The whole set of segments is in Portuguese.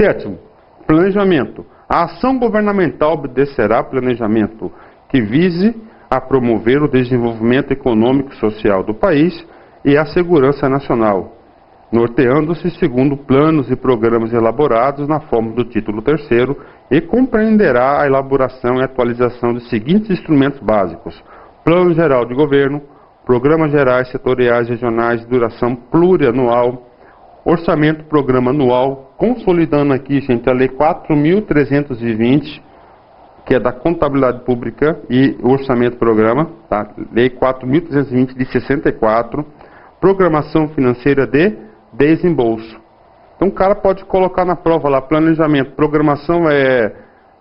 Sétimo, planejamento. A ação governamental obedecerá a planejamento que vise a promover o desenvolvimento econômico e social do país e a segurança nacional, norteando-se segundo planos e programas elaborados na forma do título 3º e compreenderá a elaboração e atualização dos seguintes instrumentos básicos: Plano Geral de Governo, Programas Gerais Setoriais Regionais de duração plurianual, Orçamento Programa Anual, consolidando aqui, gente, a Lei 4.320, que é da Contabilidade Pública e Orçamento Programa, tá? Lei 4.320 de 64, Programação Financeira de Desembolso. Então o cara pode colocar na prova lá, planejamento, programação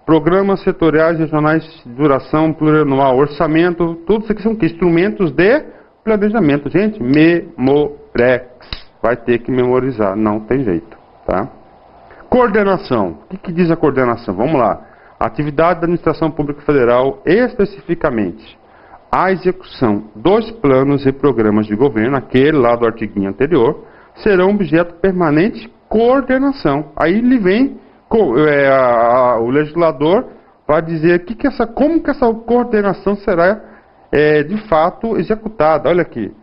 programas setoriais regionais de duração plurianual, orçamento, tudo isso aqui são instrumentos de planejamento. Gente, memorex, vai ter que memorizar, não tem jeito, tá? Coordenação, o que diz a coordenação? Vamos lá. Atividade da Administração Pública Federal, especificamente a execução dos planos e programas de governo, aquele lá do artiguinho anterior, serão objeto permanente coordenação. Aí ele vem, o legislador vai dizer como que essa coordenação será de fato executada. Olha aqui,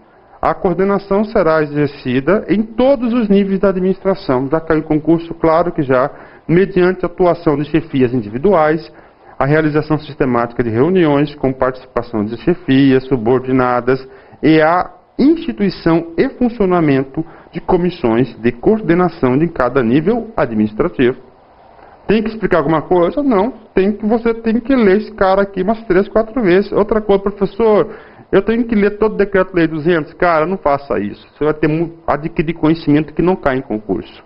a coordenação será exercida em todos os níveis da administração. Já caiu em concurso, claro que já, mediante atuação de chefias individuais, a realização sistemática de reuniões com participação de chefias subordinadas e a instituição e funcionamento de comissões de coordenação de cada nível administrativo. Tem que explicar alguma coisa? Não. Você tem que ler esse cara aqui umas 3, 4 vezes. Outra coisa, professor, eu tenho que ler todo o Decreto-Lei 200. Cara, não faça isso. Você vai adquirir conhecimento que não cai em concurso.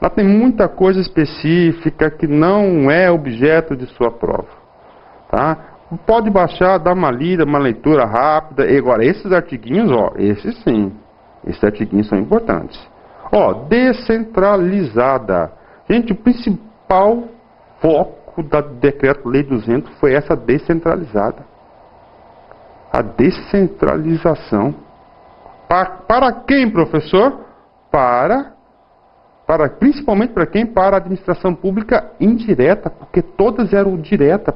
Lá tem muita coisa específica que não é objeto de sua prova. Tá? Pode baixar, dar uma lida, uma leitura rápida. E agora, esses artiguinhos, esses sim. Esses artiguinhos são importantes. Descentralizada. Gente, o principal foco da Decreto-Lei 200 foi essa descentralizada. A descentralização. Para quem, professor? Principalmente para quem? Para a administração pública indireta, porque todas eram direta,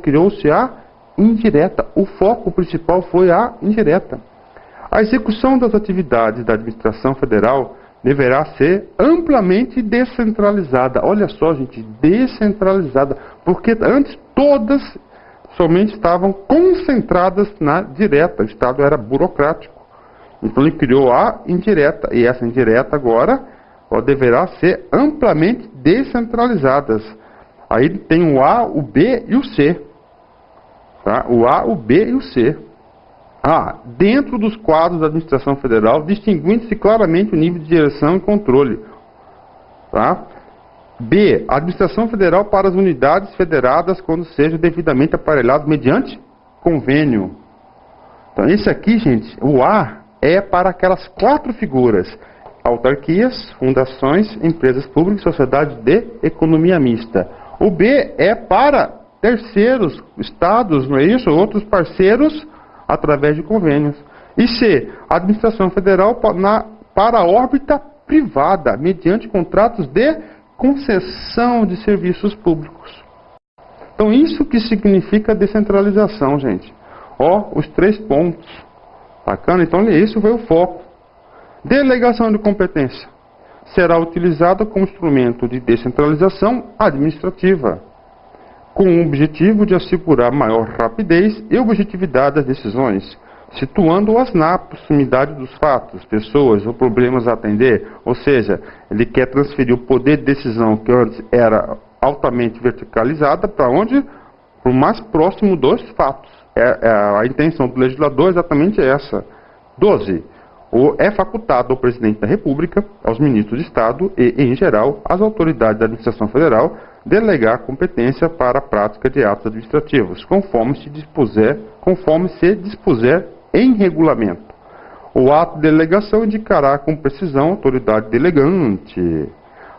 criou-se a indireta. O foco principal foi a indireta. A execução das atividades da administração federal deverá ser amplamente descentralizada. Olha só, gente, descentralizada, porque antes todas somente estavam concentradas na direta. O Estado era burocrático. Então ele criou a indireta, e essa indireta agora deverá ser amplamente descentralizadas. Aí tem o A, o B e o C. Tá? O A, o B e o C. Dentro dos quadros da administração federal, distinguindo-se claramente o nível de direção e controle. Tá? B, a administração federal para as unidades federadas quando seja devidamente aparelhado mediante convênio. Então, esse aqui, gente, o A é para aquelas 4 figuras: autarquias, fundações, empresas públicas, sociedades de economia mista. O B é para terceiros, estados, não é isso? Outros parceiros, através de convênios. E C, administração federal para a órbita privada, mediante contratos de concessão de serviços públicos. Então, isso que significa descentralização, gente. Os 3 pontos. Bacana? Então, isso foi o foco. Delegação de competência. Será utilizada como instrumento de descentralização administrativa, com o objetivo de assegurar maior rapidez e objetividade das decisões, situando-as na proximidade dos fatos, pessoas ou problemas a atender. Ou seja, ele quer transferir o poder de decisão que antes era altamente verticalizada para onde? Para o mais próximo dos fatos. A intenção do legislador é exatamente essa. 12. É facultado ao Presidente da República, aos ministros de Estado e, em geral, às autoridades da administração federal, delegar competência para a prática de atos administrativos, conforme se dispuser em regulamento. O ato de delegação indicará com precisão a autoridade delegante,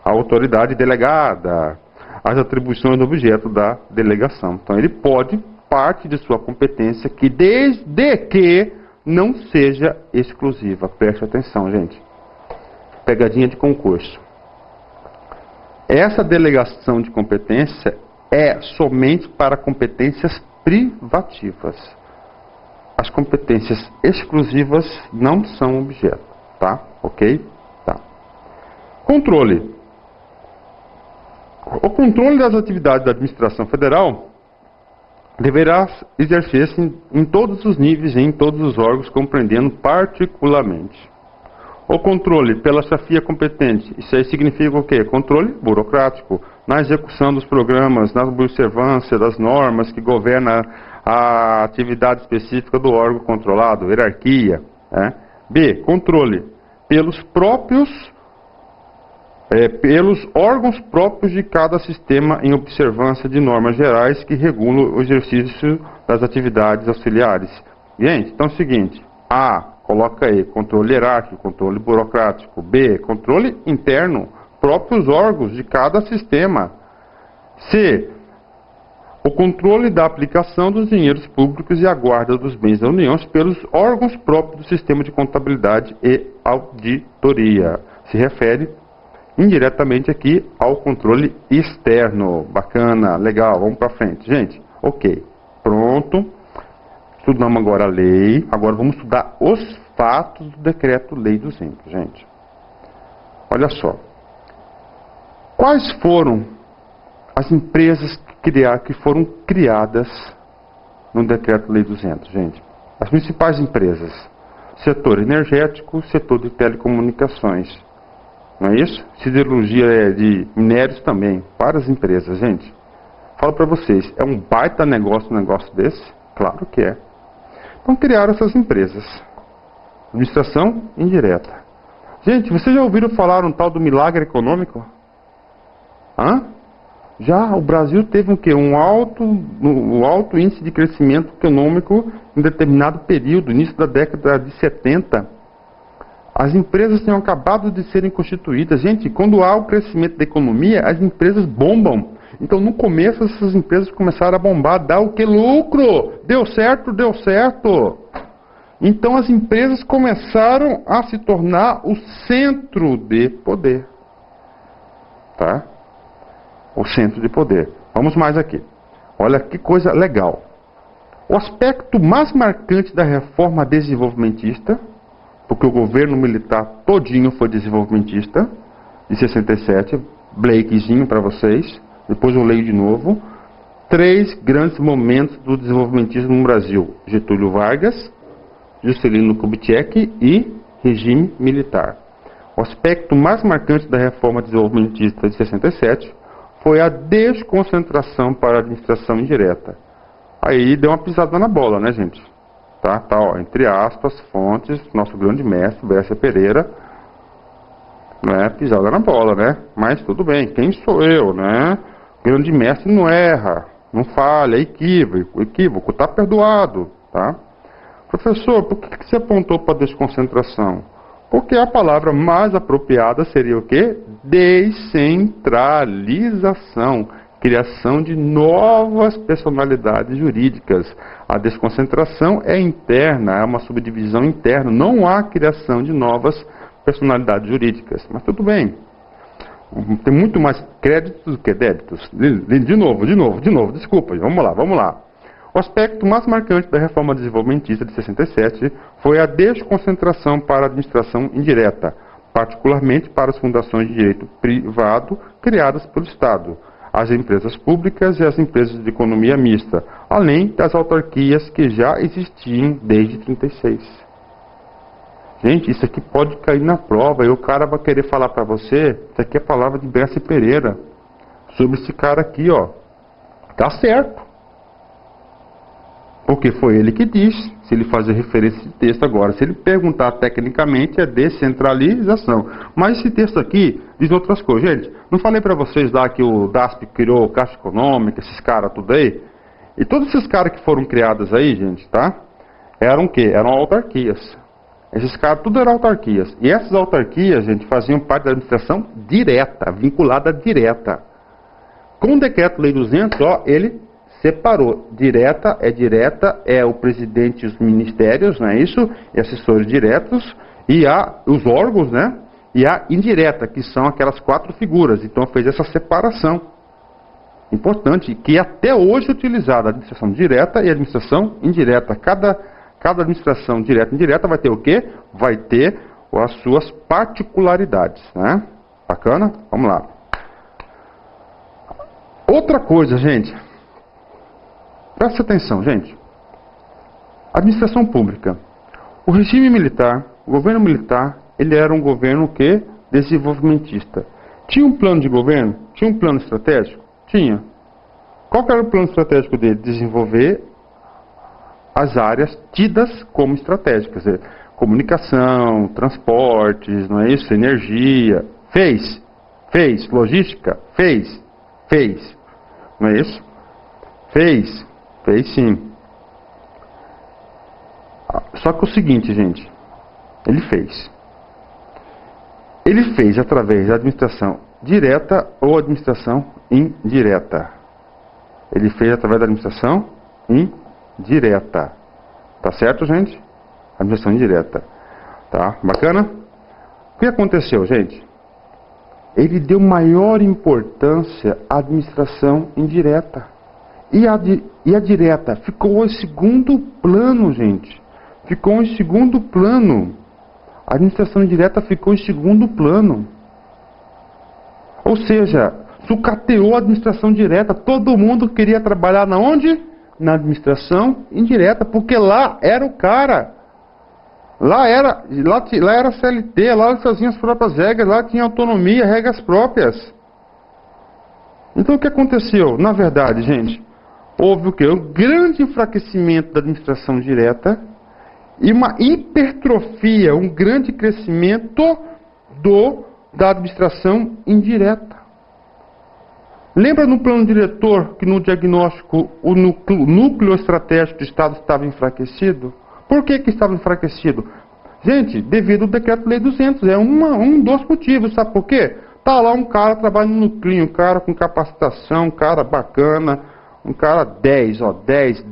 a autoridade delegada, as atribuições do objeto da delegação. Então, ele pode, parte de sua competência, que desde que não seja exclusiva. Preste atenção, gente. Pegadinha de concurso. Essa delegação de competência é somente para competências privativas. As competências exclusivas não são objeto, tá? Ok? Tá. Controle. O controle das atividades da administração federal deverá exercer-se em todos os níveis e em todos os órgãos, compreendendo particularmente o controle pela chefia competente. Isso aí significa o quê? Controle burocrático, na execução dos programas, na observância das normas que governam a atividade específica do órgão controlado, hierarquia. Né? B. Controle pelos órgãos próprios de cada sistema em observância de normas gerais que regulam o exercício das atividades auxiliares. Gente, então é o seguinte, A, coloca aí, controle hierárquico, controle burocrático. B, controle interno, próprios órgãos de cada sistema. C, o controle da aplicação dos dinheiros públicos e a guarda dos bens da União pelos órgãos próprios do sistema de contabilidade e auditoria. Se refere indiretamente aqui ao controle externo. Bacana, legal, vamos para frente. Gente, ok, pronto. Estudamos agora a lei, agora vamos estudar os fatos do Decreto-Lei 200, gente. Olha só. Quais foram as empresas que foram criadas no Decreto-Lei 200, gente? As principais empresas. Setor energético, setor de telecomunicações. Não é isso? Siderurgia de minérios também. Várias empresas, gente. Falo para vocês, é um baita negócio um negócio desse? Claro que é. Então criaram essas empresas. Administração indireta. Gente, vocês já ouviram falar um tal do milagre econômico? Hã? Já o Brasil teve o quê? Um alto índice de crescimento econômico em determinado período, início da década de 70. As empresas tinham acabado de serem constituídas. Gente, quando há o crescimento da economia, as empresas bombam. Então, no começo, essas empresas começaram a bombar, dar o que? Lucro! Deu certo, deu certo! Então, as empresas começaram a se tornar o centro de poder. Tá? O centro de poder. Vamos mais aqui. Olha que coisa legal. O aspecto mais marcante da reforma desenvolvimentista, porque o governo militar todinho foi desenvolvimentista, de 67, Blakezinho para vocês, depois eu leio de novo. 3 grandes momentos do desenvolvimentismo no Brasil: Getúlio Vargas, Juscelino Kubitschek e regime militar. O aspecto mais marcante da reforma desenvolvimentista de 67 foi a desconcentração para a administração indireta. Aí deu uma pisada na bola, né, gente? Tá, ó, entre aspas, fontes, nosso grande mestre, Bessa Pereira, né, pisada na bola, né? Mas tudo bem, quem sou eu, né? Grande mestre não erra, não falha, é equívoco, tá perdoado, tá? Professor, por que você apontou para desconcentração? Porque a palavra mais apropriada seria o quê? Descentralização. Criação de novas personalidades jurídicas. A desconcentração é interna, é uma subdivisão interna. Não há criação de novas personalidades jurídicas. Mas tudo bem. Tem muito mais créditos do que débitos. De novo. Desculpa, vamos lá. O aspecto mais marcante da reforma desenvolvimentista de 67 foi a desconcentração para a administração indireta, particularmente para as fundações de direito privado criadas pelo Estado, as empresas públicas e as empresas de economia mista, além das autarquias que já existiam desde 36. Gente, isso aqui pode cair na prova e o cara vai querer falar para você, isso aqui é a palavra de Bessa Pereira, sobre esse cara aqui, ó. Tá certo. Porque foi ele que disse, se ele fazer referência de texto agora. Se ele perguntar tecnicamente, é descentralização. Mas esse texto aqui diz outras coisas. Gente, não falei para vocês lá que o DASP criou Caixa Econômica, esses caras tudo aí? E todos esses caras que foram criados aí, gente, tá? Eram o quê? Eram autarquias. Esses caras tudo eram autarquias. E essas autarquias, gente, faziam parte da administração direta, vinculada direta. Com o Decreto-Lei 200, ó, ele separou. Direta, é o presidente e os ministérios, não é isso? E assessores diretos, e há os órgãos, né? e a indireta, que são aquelas 4 figuras. Então fez essa separação importante, que até hoje é utilizada a administração direta e a administração indireta. Cada administração direta e indireta vai ter o quê? Vai ter as suas particularidades, né? Bacana? Vamos lá. Outra coisa, gente. Presta atenção, gente. Administração pública. O regime militar, o governo militar, ele era um governo que desenvolvimentista. Tinha um plano de governo? Tinha um plano estratégico? Tinha. Qual que era o plano estratégico dele? Desenvolver as áreas tidas como estratégicas. Comunicação, transportes, não é isso? Energia. Fez. Logística. Fez. Não é isso? Fez sim. Só que o seguinte, gente. Ele fez através da administração direta ou administração indireta. Ele fez através da administração indireta. Tá certo, gente? Administração indireta. Tá? Bacana? O que aconteceu, gente? Ele deu maior importância à administração indireta. E a direta ficou em segundo plano, gente. Ficou em segundo plano. A administração indireta ficou em segundo plano. Ou seja, sucateou a administração direta. Todo mundo queria trabalhar na onde? Na administração indireta, porque lá era o cara. Lá era CLT, lá eles faziam as próprias regras, lá tinha autonomia, regras próprias. Então o que aconteceu? Na verdade, gente, houve o quê? Um grande enfraquecimento da administração direta e uma hipertrofia, um grande crescimento da administração indireta. Lembra no plano diretor que no diagnóstico o núcleo estratégico do Estado estava enfraquecido? Por que estava enfraquecido? Gente, devido ao Decreto-Lei 200. É um dos motivos. Sabe por quê? Tá lá um cara trabalhando no núcleo, um cara com capacitação, um cara bacana, um cara 10, ó, 10.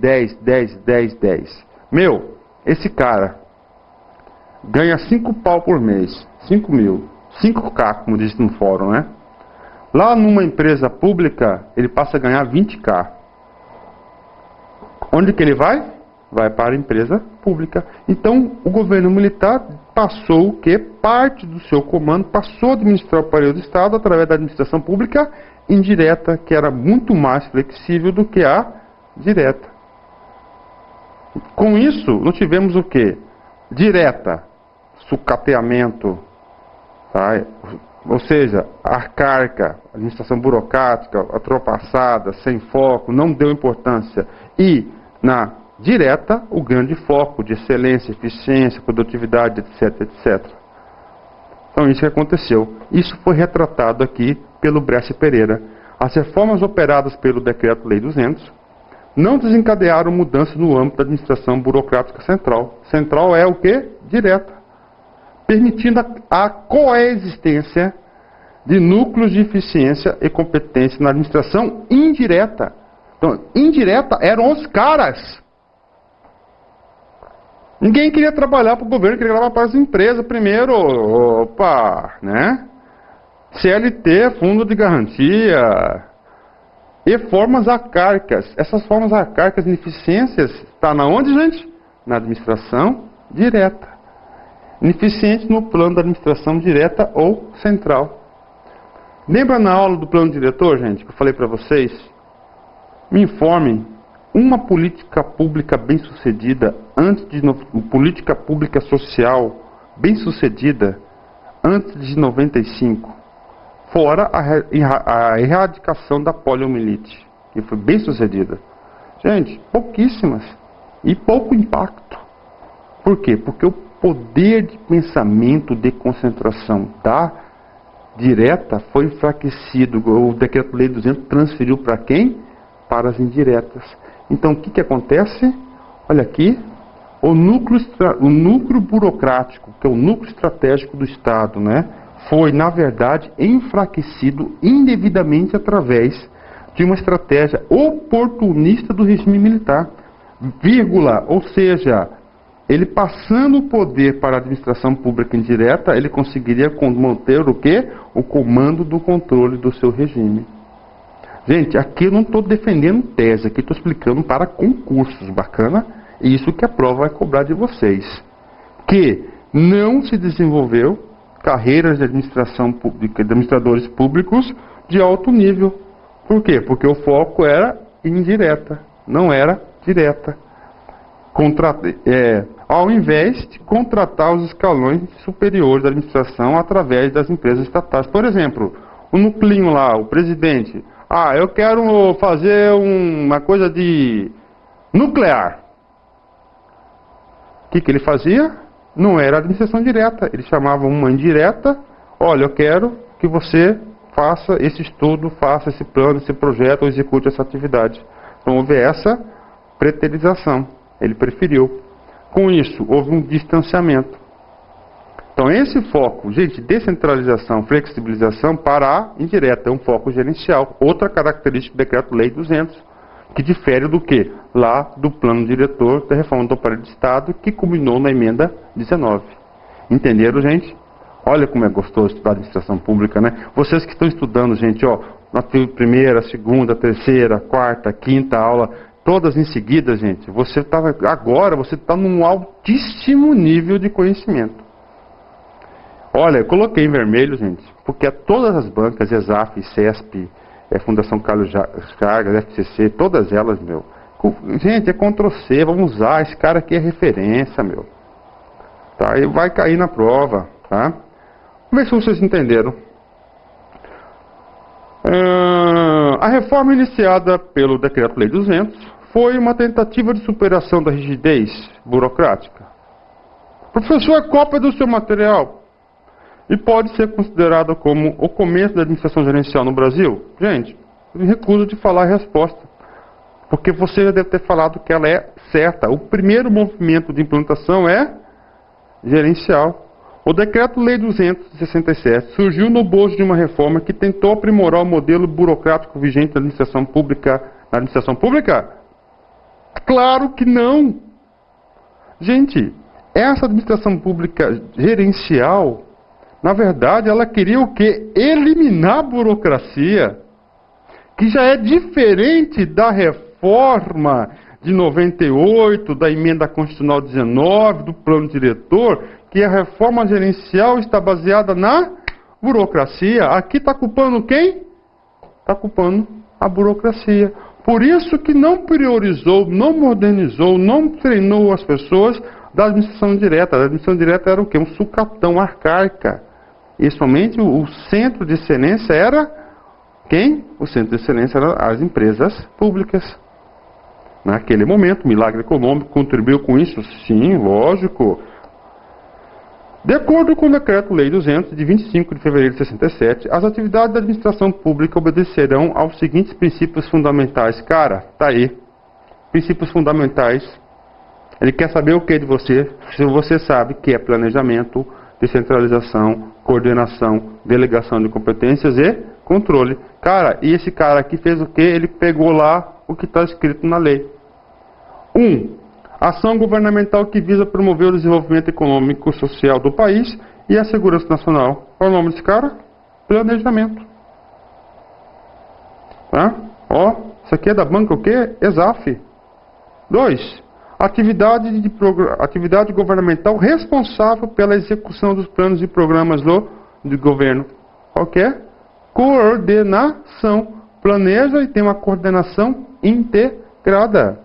Meu, esse cara ganha 5 pau por mês, 5 mil, 5K, como diz no fórum, né? Lá numa empresa pública, ele passa a ganhar 20K. Onde que ele vai? Vai para a empresa pública. Então, o governo militar passou o que? Parte do seu comando passou a administrar o aparelho do Estado através da administração pública indireta, que era muito mais flexível do que a direta. Com isso, nós tivemos o que? Direta, sucateamento, tá? Ou seja, arcaica, administração burocrática, ultrapassada, sem foco, não deu importância. E na direta, o grande foco de excelência, eficiência, produtividade, etc. Então isso que aconteceu. Isso foi retratado aqui pelo Brescia Pereira. As reformas operadas pelo Decreto-Lei 200 não desencadearam mudança no âmbito da administração burocrática central. Central é o que? Direta. Permitindo a coexistência de núcleos de eficiência e competência na administração indireta. Então, indireta eram os caras. Ninguém queria trabalhar para o governo, queria trabalhar para as empresas primeiro. Opa, né? CLT, fundo de garantia. E formas arcaicas. Essas formas arcaicas de ineficiências está na onde, gente? Na administração direta. Ineficiente no plano da administração direta ou central. Lembra na aula do plano diretor, gente, que eu falei para vocês? Me informem. Uma política pública bem-sucedida, política pública social bem-sucedida antes de 95, fora a erradicação da poliomielite, que foi bem-sucedida. Gente, pouquíssimas e pouco impacto. Por quê? Porque o poder de pensamento de concentração da direta foi enfraquecido. O Decreto-Lei 200 transferiu para quem? Para as indiretas. Então, o que acontece? Olha aqui, o núcleo burocrático, que é o núcleo estratégico do Estado, né, foi, na verdade, enfraquecido indevidamente através de uma estratégia oportunista do regime militar, vírgula, ou seja, ele passando o poder para a administração pública indireta, ele conseguiria manter o quê? O comando do controle do seu regime. Gente, aqui eu não estou defendendo tese, aqui estou explicando para concursos, bacana? E isso que a prova vai cobrar de vocês. Que não se desenvolveu carreiras de administração pública, de administradores públicos de alto nível. Por quê? Porque o foco era indireta, não era direta. Ao invés de contratar os escalões superiores da administração através das empresas estatais. Por exemplo, o nuclinho lá, o presidente, eu quero fazer uma coisa de nuclear. O que ele fazia? Não era administração direta, ele chamava uma indireta. Olha, eu quero que você faça esse estudo, faça esse plano, esse projeto, ou execute essa atividade. Então houve essa preterização, ele preferiu. Com isso, houve um distanciamento. Então esse foco, gente, descentralização, flexibilização para a indireta, é um foco gerencial. Outra característica do Decreto-Lei 200, que difere do que? Lá do plano diretor da reforma do aparelho de Estado, que culminou na emenda 19. Entenderam, gente? Olha como é gostoso estudar administração pública, né? Vocês que estão estudando, gente, na primeira, segunda, terceira, quarta, quinta aula, todas em seguida, gente, agora você está num altíssimo nível de conhecimento. Olha, eu coloquei em vermelho, gente, porque todas as bancas, ESAF, CESP, Fundação Carlos Chagas, FCC, todas elas, gente, é Ctrl+C, vamos usar, esse cara aqui é referência, tá? E vai cair na prova, tá? Vamos ver se vocês entenderam. A reforma iniciada pelo Decreto-Lei 200 foi uma tentativa de superação da rigidez burocrática. Professor, é cópia do seu material e pode ser considerada como o começo da administração gerencial no Brasil? Gente, eu me recuso de falar a resposta, porque você já deve ter falado que ela é certa. O primeiro movimento de implantação é gerencial. O Decreto-Lei 267 surgiu no bojo de uma reforma que tentou aprimorar o modelo burocrático vigente da administração pública. Na administração pública? Claro que não! Gente, essa administração pública gerencial, na verdade, ela queria o quê? Eliminar a burocracia, que já é diferente da reforma de 98, da emenda constitucional 19, do plano diretor, que a reforma gerencial está baseada na burocracia. Aqui está culpando quem? Está culpando a burocracia. Por isso que não priorizou, não modernizou, não treinou as pessoas da administração direta. A administração direta era o quê? Um sucatão arcaica. E somente o centro de excelência era quem? O centro de excelência eram as empresas públicas. Naquele momento, o milagre econômico contribuiu com isso? Sim, lógico. De acordo com o Decreto-Lei 200, de 25 de fevereiro de 67, as atividades da administração pública obedecerão aos seguintes princípios fundamentais. Cara, tá aí. Princípios fundamentais. Ele quer saber o que de você? Se você sabe que é planejamento, descentralização, coordenação, delegação de competências e controle. Cara, e esse cara aqui fez o que? Ele pegou lá o que está escrito na lei. 1. Ação governamental que visa promover o desenvolvimento econômico e social do país e a segurança nacional. Qual é o nome desse cara? Planejamento. Tá? Isso aqui é da banca o quê? ESAF. 2. Atividade governamental responsável pela execução dos planos e programas do governo. Qual que é? Coordenação. Planeja e tem uma coordenação integrada.